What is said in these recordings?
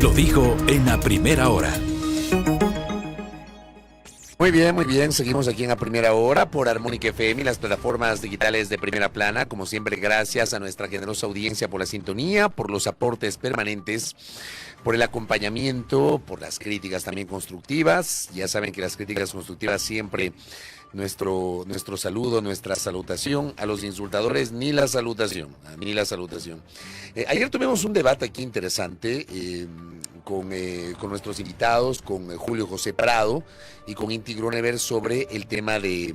Lo dijo en la primera hora. Muy bien, seguimos aquí en la primera hora por Armónica FM y las plataformas digitales de Primera Plana. Como siempre, gracias a nuestra generosa audiencia por la sintonía, por los aportes permanentes, por el acompañamiento, por las críticas también constructivas. Ya saben que las críticas constructivas siempre nuestro saludo, nuestra salutación. A los insultadores ni la salutación, ni la salutación. Ayer tuvimos un debate aquí interesante con nuestros invitados, con Julio José Prado y con Inti Gronever sobre el tema de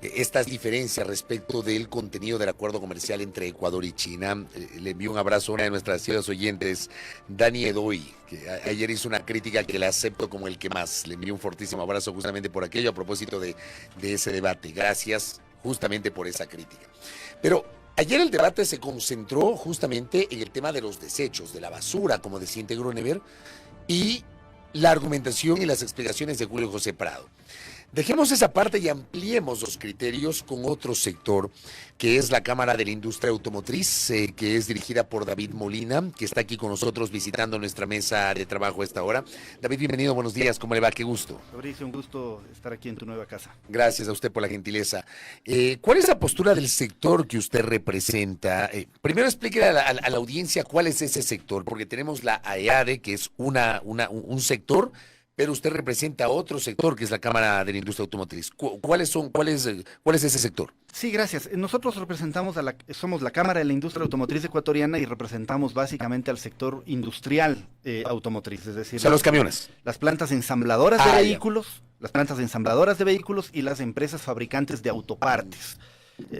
estas diferencias respecto del contenido del acuerdo comercial entre Ecuador y China. Le envío un abrazo a una de nuestras ciudades oyentes, Dani Edoy, que ayer hizo una crítica que la acepto como el que más. Le envío un fortísimo abrazo justamente por aquello, a propósito de ese debate. Gracias justamente por esa crítica. Pero ayer el debate se concentró justamente en el tema de los desechos, de la basura, como decía Inti Gronever, y la argumentación y las explicaciones de Julio José Prado. Dejemos esa parte y ampliemos los criterios con otro sector, que es la Cámara de la Industria Automotriz, que es dirigida por David Molina, que está aquí con nosotros visitando nuestra mesa de trabajo a esta hora. David, bienvenido, buenos días, ¿cómo le va? Qué gusto. Fabricio, un gusto estar aquí en tu nueva casa. Gracias a usted por la gentileza. ¿Cuál es la postura del sector que usted representa? Primero explíquele a la audiencia cuál es ese sector, porque tenemos la AEADE, que es un sector, pero usted representa otro sector que es la Cámara de la Industria Automotriz. ¿Cuál es ese sector? Sí, gracias. Nosotros somos la Cámara de la Industria Automotriz Ecuatoriana y representamos básicamente al sector industrial automotriz, es decir, O sea, los camiones. Las plantas ensambladoras de vehículos, las plantas ensambladoras de vehículos y las empresas fabricantes de autopartes.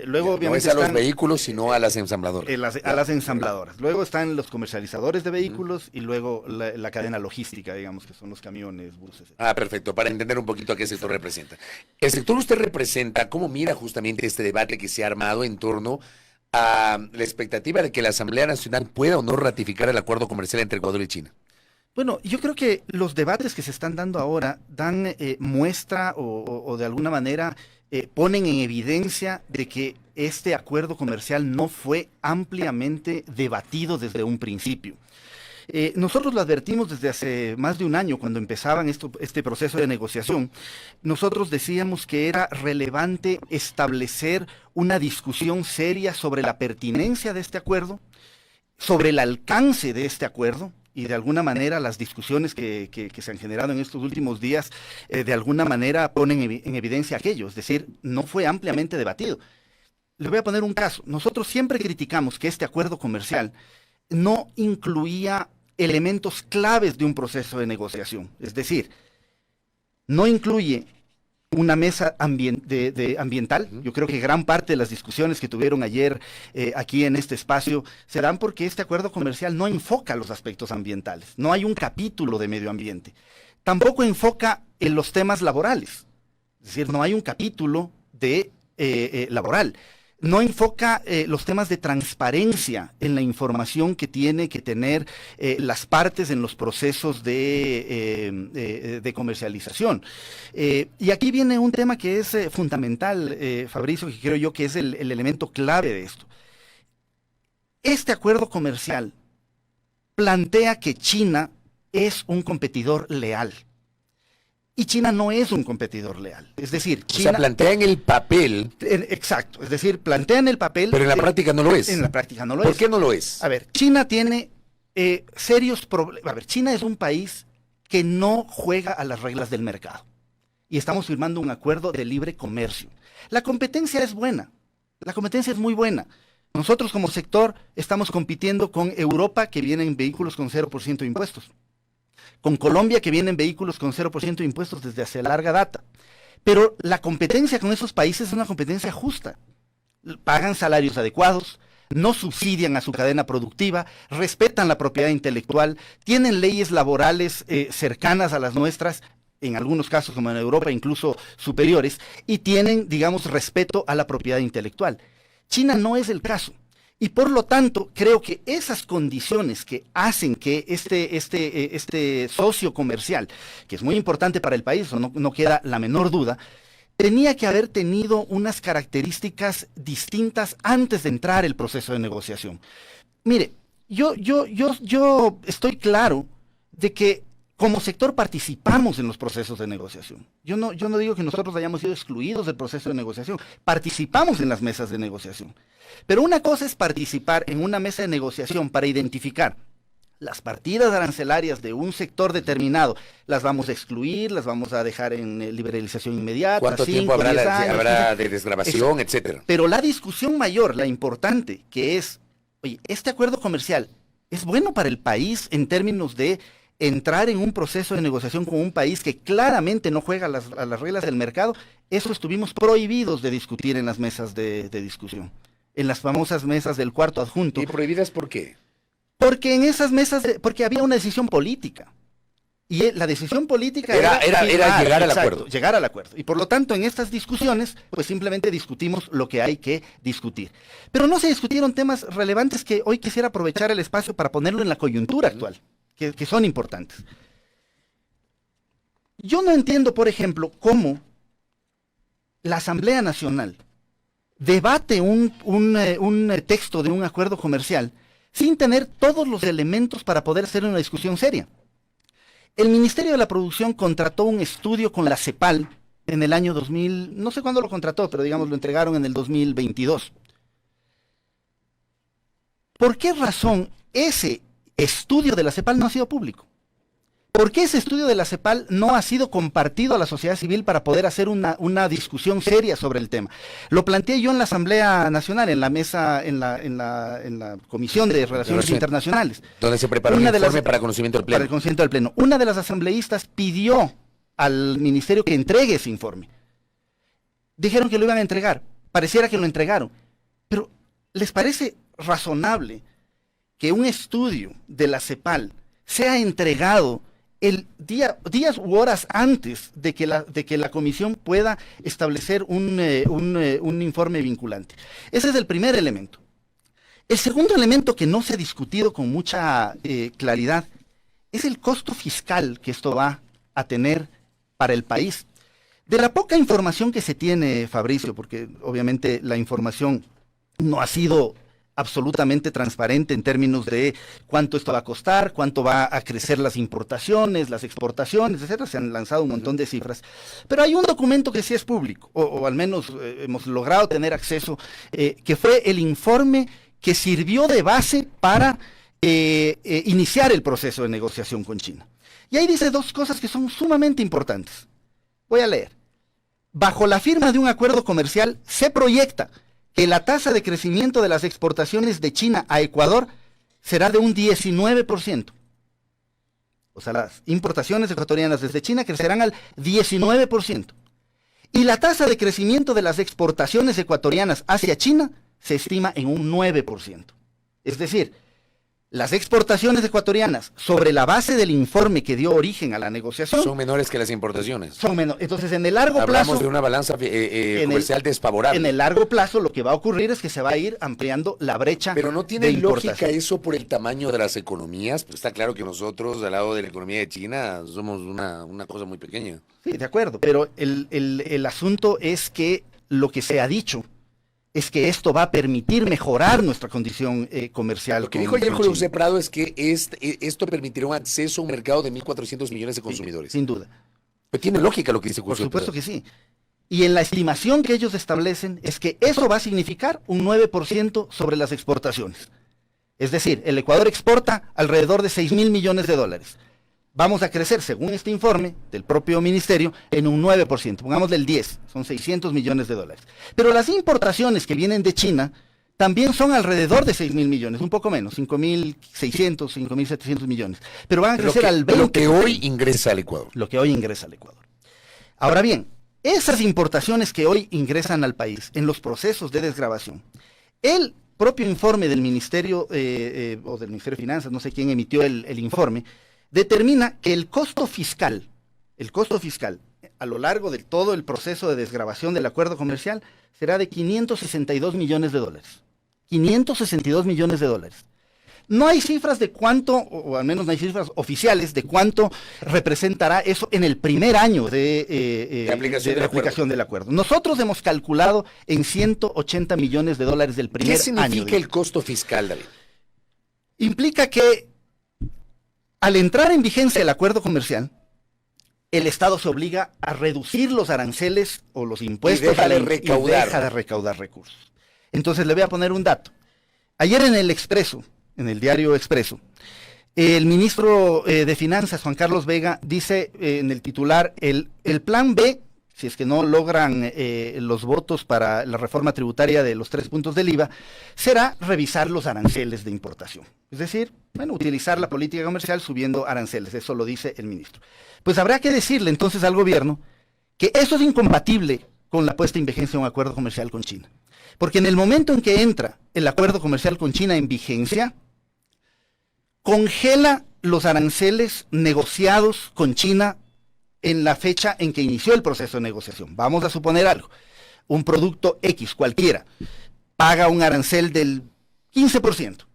Luego, no obviamente, es a los vehículos, sino a las ensambladoras. A las ensambladoras. Luego están los comercializadores de vehículos y luego la cadena logística, digamos, que son los camiones, buses. Perfecto, para entender un poquito a qué sector representa. El sector usted representa, ¿cómo mira justamente este debate que se ha armado en torno a la expectativa de que la Asamblea Nacional pueda o no ratificar el acuerdo comercial entre Ecuador y China? Bueno, yo creo que los debates que se están dando ahora dan muestra o de alguna manera ponen en evidencia de que este acuerdo comercial no fue ampliamente debatido desde un principio. Nosotros lo advertimos desde hace más de un año, cuando empezaban este proceso de negociación. Nosotros decíamos que era relevante establecer una discusión seria sobre la pertinencia de este acuerdo, sobre el alcance de este acuerdo, y de alguna manera las discusiones que se han generado en estos últimos días de alguna manera ponen en evidencia aquello, es decir, no fue ampliamente debatido. Le voy a poner un caso. Nosotros siempre criticamos que este acuerdo comercial no incluía elementos claves de un proceso de negociación, es decir, no incluye una mesa ambiental. Yo creo que gran parte de las discusiones que tuvieron ayer aquí en este espacio se dan porque este acuerdo comercial no enfoca los aspectos ambientales. No hay un capítulo de medio ambiente. Tampoco enfoca en los temas laborales. Es decir, no hay un capítulo de laboral. No enfoca los temas de transparencia en la información que tiene que tener las partes en los procesos de comercialización. Y aquí viene un tema que es fundamental, Fabricio, que creo yo que es el elemento clave de esto. Este acuerdo comercial plantea que China es un competidor leal. Y China no es un competidor leal. Es decir, China... O sea, plantea en el papel... Exacto, es decir, plantea en el papel... Pero en la práctica no lo es. En la práctica no lo es. ¿Por qué no lo es? A ver, China tiene serios problemas. A ver, China es un país que no juega a las reglas del mercado. Y estamos firmando un acuerdo de libre comercio. La competencia es buena. La competencia es muy buena. Nosotros como sector estamos compitiendo con Europa, que vienen vehículos con 0% de impuestos. Con Colombia, que vienen vehículos con 0% de impuestos desde hace larga data. Pero la competencia con esos países es una competencia justa. Pagan salarios adecuados, no subsidian a su cadena productiva, respetan la propiedad intelectual, tienen leyes laborales cercanas a las nuestras, en algunos casos como en Europa incluso superiores, y tienen, digamos, respeto a la propiedad intelectual. China no es el caso. Y por lo tanto, creo que esas condiciones que hacen que este socio comercial, que es muy importante para el país, no queda la menor duda, tenía que haber tenido unas características distintas antes de entrar el proceso de negociación. Mire, Yo estoy claro de que como sector participamos en los procesos de negociación. Yo no digo que nosotros hayamos sido excluidos del proceso de negociación. Participamos en las mesas de negociación. Pero una cosa es participar en una mesa de negociación para identificar las partidas arancelarias de un sector determinado. Las vamos a excluir, las vamos a dejar en liberalización inmediata. ¿Cuánto tiempo habrá de desgravación, etcétera? Pero la discusión mayor, la importante, que es, oye, este acuerdo comercial es bueno para el país en términos de entrar en un proceso de negociación con un país que claramente no juega a las reglas del mercado. Eso estuvimos prohibidos de discutir en las mesas de discusión, en las famosas mesas del cuarto adjunto. ¿Y prohibidas por qué? Porque en esas mesas, porque había una decisión política. Y la decisión política era llegar al acuerdo. Llegar al acuerdo. Y por lo tanto, en estas discusiones, pues simplemente discutimos lo que hay que discutir. Pero no se discutieron temas relevantes que hoy quisiera aprovechar el espacio para ponerlo en la coyuntura actual, que son importantes. Yo no entiendo, por ejemplo, cómo la Asamblea Nacional debate un texto de un acuerdo comercial sin tener todos los elementos para poder hacer una discusión seria. El Ministerio de la Producción contrató un estudio con la CEPAL en el año 2000, no sé cuándo lo contrató, pero digamos lo entregaron en el 2022. ¿Por qué razón ese estudio de la CEPAL no ha sido público? ¿Por qué ese estudio de la CEPAL no ha sido compartido a la sociedad civil para poder hacer una discusión seria sobre el tema? Lo planteé yo en la Asamblea Nacional, en la mesa, en la Comisión de Relaciones Internacionales. Donde se preparó un informe para conocimiento del Pleno. Para el conocimiento del Pleno. Una de las asambleístas pidió al ministerio que entregue ese informe. Dijeron que lo iban a entregar. Pareciera que lo entregaron. Pero, ¿les parece razonable que un estudio de la CEPAL sea entregado días u horas antes de que la comisión pueda establecer un informe vinculante? Ese es el primer elemento. El segundo elemento que no se ha discutido con mucha claridad es el costo fiscal que esto va a tener para el país. De la poca información que se tiene, Fabricio, porque obviamente la información no ha sido absolutamente transparente en términos de cuánto esto va a costar, cuánto va a crecer las importaciones, las exportaciones, etcétera. Se han lanzado un montón de cifras. Pero hay un documento que sí es público, o al menos hemos logrado tener acceso, que fue el informe que sirvió de base para iniciar el proceso de negociación con China. Y ahí dice dos cosas que son sumamente importantes. Voy a leer. Bajo la firma de un acuerdo comercial se proyecta que la tasa de crecimiento de las exportaciones de China a Ecuador será de un 19%. O sea, las importaciones ecuatorianas desde China crecerán al 19%. Y la tasa de crecimiento de las exportaciones ecuatorianas hacia China se estima en un 9%. Es decir, las exportaciones ecuatorianas, sobre la base del informe que dio origen a la negociación, son menores que las importaciones. Son menores. Entonces, en el largo plazo... Hablamos de una balanza comercial desfavorable. En el largo plazo, lo que va a ocurrir es que se va a ir ampliando la brecha. Pero no tiene lógica eso por el tamaño de las economías. Pues está claro que nosotros, al lado de la economía de China, somos una cosa muy pequeña. Sí, de acuerdo. Pero el asunto es que lo que se ha dicho es que esto va a permitir mejorar nuestra condición comercial. Lo que dijo ayer Julio José Prado es que esto permitirá un acceso a un mercado de 1.400 millones de consumidores. Sí, sin duda. Pero tiene lógica lo que dice Julio José Prado. Por supuesto que sí. Y en la estimación que ellos establecen es que eso va a significar un 9% sobre las exportaciones. Es decir, el Ecuador exporta alrededor de 6.000 millones de dólares. Vamos a crecer, según este informe del propio ministerio, en un 9%, pongámosle el 10, son 600 millones de dólares. Pero las importaciones que vienen de China también son alrededor de 6.000 millones, un poco menos, 5.600, 5.700 millones. Pero van a crecer al 20%. Lo que hoy ingresa al Ecuador. Lo que hoy ingresa al Ecuador. Ahora bien, esas importaciones que hoy ingresan al país en los procesos de desgravación, el propio informe del Ministerio, o del Ministerio de Finanzas, no sé quién emitió el informe, determina que el costo fiscal a lo largo de todo el proceso de desgravación del acuerdo comercial será de 562 millones de dólares. 562 millones de dólares. No hay cifras de cuánto, o al menos no hay cifras oficiales de cuánto representará eso en el primer año de aplicación del acuerdo. Nosotros hemos calculado en 180 millones de dólares del primer año. ¿Qué significa el costo fiscal, David? implica que al entrar en vigencia el acuerdo comercial, el Estado se obliga a reducir los aranceles o los impuestos y deja de recaudar recursos. Entonces le voy a poner un dato. Ayer en el Expreso, en el diario Expreso, el ministro de Finanzas, Juan Carlos Vega, dice en el titular, el plan B, si es que no logran los votos para la reforma tributaria de los 3 puntos del IVA, será revisar los aranceles de importación. Es decir, bueno, utilizar la política comercial subiendo aranceles, eso lo dice el ministro. Pues habrá que decirle entonces al gobierno que eso es incompatible con la puesta en vigencia de un acuerdo comercial con China. Porque en el momento en que entra el acuerdo comercial con China en vigencia, congela los aranceles negociados con China en la fecha en que inició el proceso de negociación. Vamos a suponer algo. Un producto X, cualquiera, paga un arancel del 15%.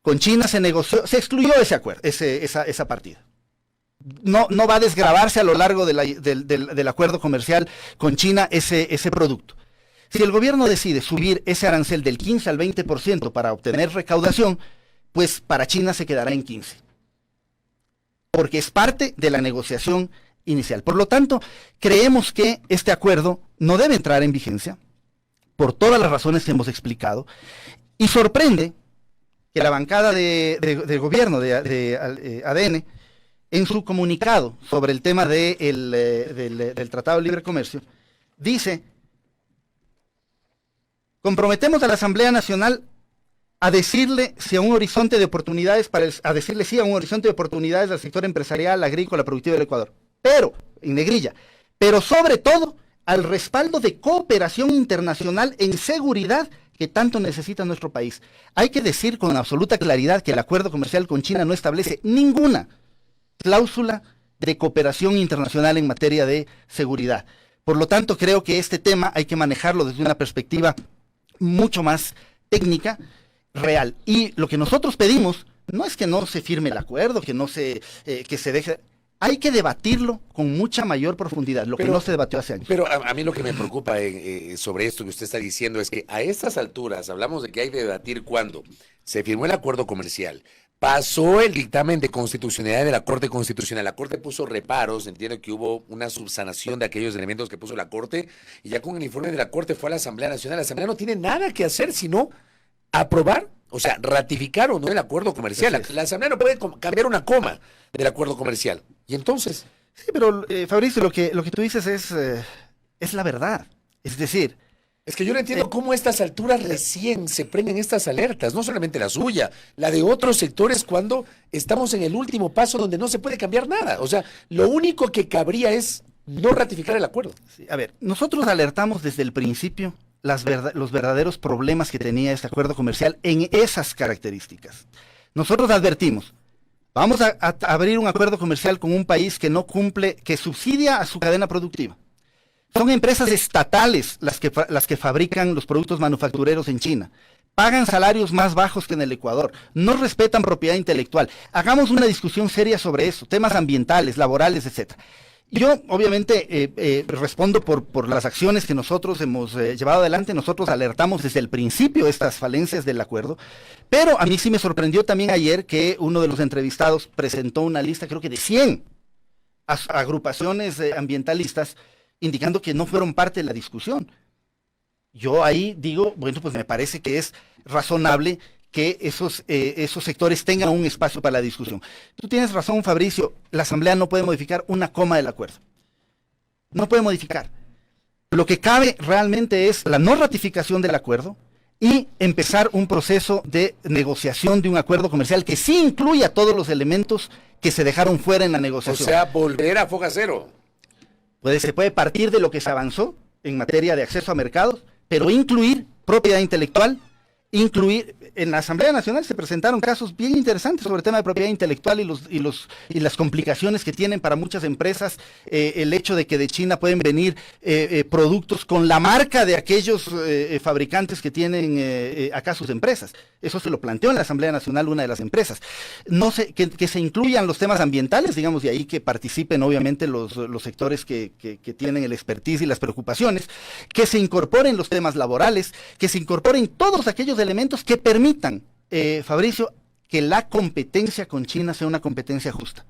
Con China se negoció, se excluyó ese acuerdo, esa partida. No va a desgravarse a lo largo del acuerdo comercial con China ese producto. Si el gobierno decide subir ese arancel del 15 al 20% para obtener recaudación, pues para China se quedará en 15%. Porque es parte de la negociación inicial. Por lo tanto, creemos que este acuerdo no debe entrar en vigencia, por todas las razones que hemos explicado, y sorprende que la bancada de gobierno de ADN, en su comunicado sobre el tema del Tratado de Libre Comercio, dice: comprometemos a la Asamblea Nacional a decirle sí a un horizonte de oportunidades al sector empresarial, agrícola, productivo del Ecuador. Pero, en negrilla, pero sobre todo al respaldo de cooperación internacional en seguridad que tanto necesita nuestro país. Hay que decir con absoluta claridad que el acuerdo comercial con China no establece ninguna cláusula de cooperación internacional en materia de seguridad. Por lo tanto, creo que este tema hay que manejarlo desde una perspectiva mucho más técnica, real. Y lo que nosotros pedimos no es que no se firme el acuerdo, que se deje. Hay que debatirlo con mucha mayor profundidad, que no se debatió hace años. Pero a mí lo que me preocupa sobre esto que usted está diciendo es que a estas alturas hablamos de que hay que debatir cuando se firmó el acuerdo comercial, pasó el dictamen de constitucionalidad de la Corte Constitucional, la Corte puso reparos, entiendo que hubo una subsanación de aquellos elementos que puso la Corte, y ya con el informe de la Corte fue a la Asamblea Nacional. La Asamblea no tiene nada que hacer sino aprobar, o sea, ratificar o no el acuerdo comercial. La Asamblea no puede cambiar una coma del acuerdo comercial. Y entonces... Sí, pero Fabricio, lo que tú dices es la verdad. Es decir... Es que yo no entiendo cómo a estas alturas recién se prenden estas alertas, no solamente la suya, la de otros sectores, cuando estamos en el último paso donde no se puede cambiar nada. O sea, lo único que cabría es no ratificar el acuerdo. Sí, a ver, nosotros alertamos desde el principio los verdaderos problemas que tenía este acuerdo comercial en esas características. Nosotros advertimos, vamos a abrir un acuerdo comercial con un país que no cumple, que subsidia a su cadena productiva. Son empresas estatales las que fabrican los productos manufactureros en China. Pagan salarios más bajos que en el Ecuador. No respetan propiedad intelectual. Hagamos una discusión seria sobre eso, temas ambientales, laborales, etcétera. Yo, obviamente, respondo por las acciones que nosotros hemos llevado adelante. Nosotros alertamos desde el principio estas falencias del acuerdo, pero a mí sí me sorprendió también ayer que uno de los entrevistados presentó una lista, creo que de 100 agrupaciones ambientalistas, indicando que no fueron parte de la discusión. Yo ahí digo, bueno, pues me parece que es razonable que esos sectores tengan un espacio para la discusión. Tú tienes razón, Fabricio, la Asamblea no puede modificar una coma del acuerdo. No puede modificar. Lo que cabe realmente es la no ratificación del acuerdo y empezar un proceso de negociación de un acuerdo comercial que sí incluya todos los elementos que se dejaron fuera en la negociación. O sea, volver a foja cero. Se puede partir de lo que se avanzó en materia de acceso a mercados, pero incluir propiedad intelectual, en la Asamblea Nacional se presentaron casos bien interesantes sobre el tema de propiedad intelectual y las complicaciones que tienen para muchas empresas el hecho de que de China pueden venir productos con la marca de aquellos fabricantes que tienen acá sus empresas. Eso se lo planteó en la Asamblea Nacional una de las empresas. No sé, que se incluyan los temas ambientales, digamos, y ahí que participen obviamente los sectores que tienen el expertise y las preocupaciones, que se incorporen los temas laborales, que se incorporen todos aquellos elementos que permitan Fabricio, que la competencia con China sea una competencia justa.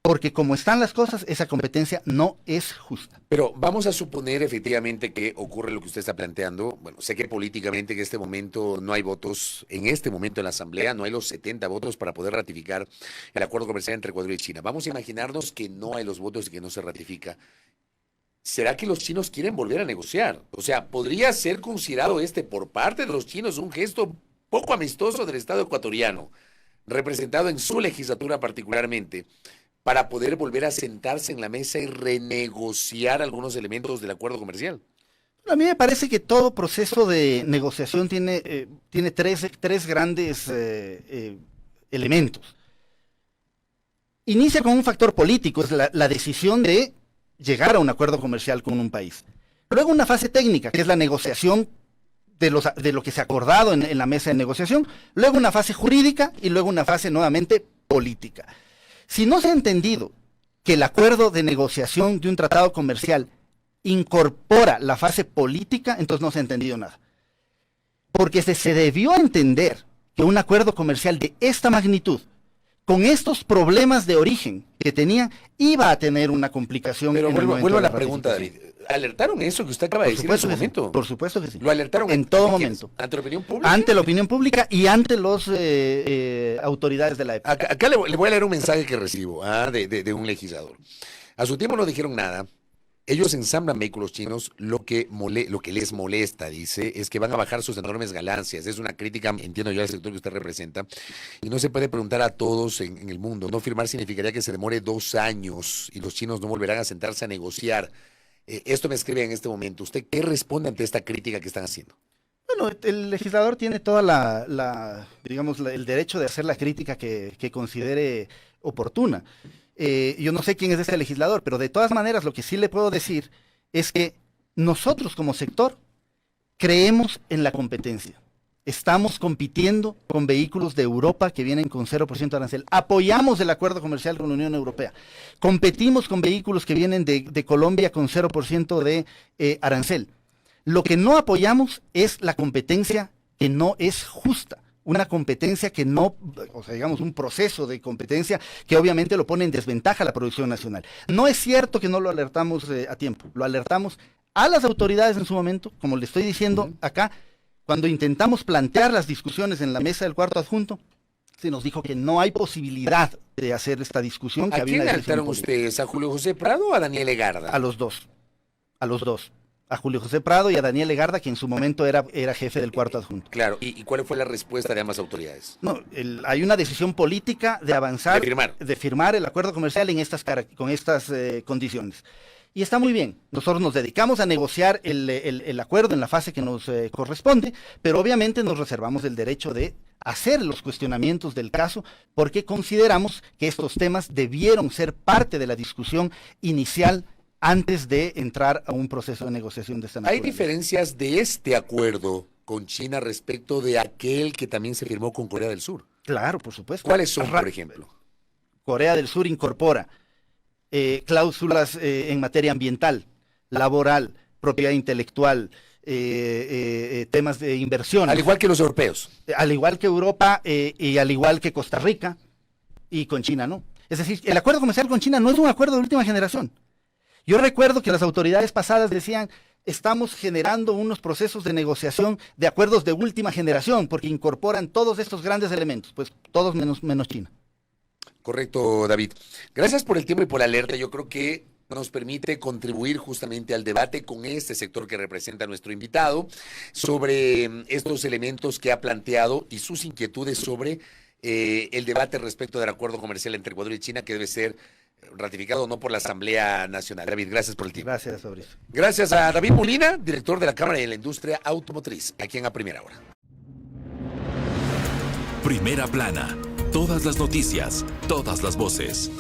Porque como están las cosas, esa competencia no es justa. Pero vamos a suponer efectivamente que ocurre lo que usted está planteando. Bueno, sé que políticamente en este momento no hay votos, en este momento en la Asamblea no hay los 70 votos para poder ratificar el acuerdo comercial entre Ecuador y China. Vamos a imaginarnos que no hay los votos y que no se ratifica. ¿Será que los chinos quieren volver a negociar? O sea, ¿podría ser considerado por parte de los chinos un gesto poco amistoso del Estado ecuatoriano, representado en su legislatura particularmente, para poder volver a sentarse en la mesa y renegociar algunos elementos del acuerdo comercial? A mí me parece que todo proceso de negociación tiene tres grandes elementos. Inicia con un factor político, es la decisión de llegar a un acuerdo comercial con un país. Luego una fase técnica, que es la negociación de lo que se ha acordado en la mesa de negociación. Luego una fase jurídica y luego una fase nuevamente política. Si no se ha entendido que el acuerdo de negociación de un tratado comercial incorpora la fase política, entonces no se ha entendido nada. Porque se debió entender que un acuerdo comercial de esta magnitud, con estos problemas de origen que tenía, iba a tener una complicación. Pero vuelvo a la pregunta, David. ¿Alertaron eso que usted acaba de decir en su momento? Por supuesto que sí. ¿Lo alertaron en todo momento? ¿Ante la opinión pública? Ante la opinión pública y ante las autoridades de la época. Acá le voy a leer un mensaje que recibo de un legislador. A su tiempo no dijeron nada. Ellos ensamblan vehículos chinos, lo que les molesta, dice, es que van a bajar sus enormes ganancias. Es una crítica, entiendo yo, al sector que usted representa. Y no se puede preguntar a todos en el mundo. No firmar significaría que se demore 2 años y los chinos no volverán a sentarse a negociar. Esto me escribe en este momento. ¿Usted qué responde ante esta crítica que están haciendo? Bueno, el legislador tiene toda el derecho de hacer la crítica que considere oportuna. Yo no sé quién es ese legislador, pero de todas maneras lo que sí le puedo decir es que nosotros como sector creemos en la competencia. Estamos compitiendo con vehículos de Europa que vienen con 0% de arancel. Apoyamos el acuerdo comercial con la Unión Europea. Competimos con vehículos que vienen de Colombia con 0% de arancel. Lo que no apoyamos es la competencia que no es justa. Una competencia que no, o sea, digamos, un proceso de competencia que obviamente lo pone en desventaja a la producción nacional. No es cierto que no lo alertamos a tiempo, lo alertamos a las autoridades en su momento, como le estoy diciendo acá, cuando intentamos plantear las discusiones en la mesa del cuarto adjunto, se nos dijo que no hay posibilidad de hacer esta discusión. ¿A quién alertaron ustedes? ¿A Julio José Prado o a Daniel Legarda? A los dos. A Julio José Prado y a Daniel Legarda, que en su momento era jefe del cuarto adjunto. Claro, ¿y cuál fue la respuesta de ambas autoridades? No, hay una decisión política de avanzar, de firmar el acuerdo comercial con estas condiciones. Y está muy bien, nosotros nos dedicamos a negociar el acuerdo en la fase que nos corresponde, pero obviamente nos reservamos el derecho de hacer los cuestionamientos del caso, porque consideramos que estos temas debieron ser parte de la discusión inicial antes de entrar a un proceso de negociación de esta naturaleza. ¿Hay diferencias de este acuerdo con China respecto de aquel que también se firmó con Corea del Sur? Claro, por supuesto. ¿Cuáles son, por ejemplo? Corea del Sur incorpora cláusulas en materia ambiental, laboral, propiedad intelectual, temas de inversión. Al igual que los europeos. Al igual que Europa y al igual que Costa Rica, y con China no. Es decir, el acuerdo comercial con China no es un acuerdo de última generación. Yo recuerdo que las autoridades pasadas decían, estamos generando unos procesos de negociación de acuerdos de última generación, porque incorporan todos estos grandes elementos, pues todos menos China. Correcto, David. Gracias por el tiempo y por la alerta. Yo creo que nos permite contribuir justamente al debate con este sector que representa a nuestro invitado sobre estos elementos que ha planteado y sus inquietudes sobre el debate respecto del acuerdo comercial entre Ecuador y China, que debe ser ratificado no por la Asamblea Nacional. David, gracias por el tiempo. Gracias, Fabricio. Gracias a David Molina, director de la Cámara de la Industria Automotriz, aquí en A Primera Hora. Primera Plana. Todas las noticias, todas las voces.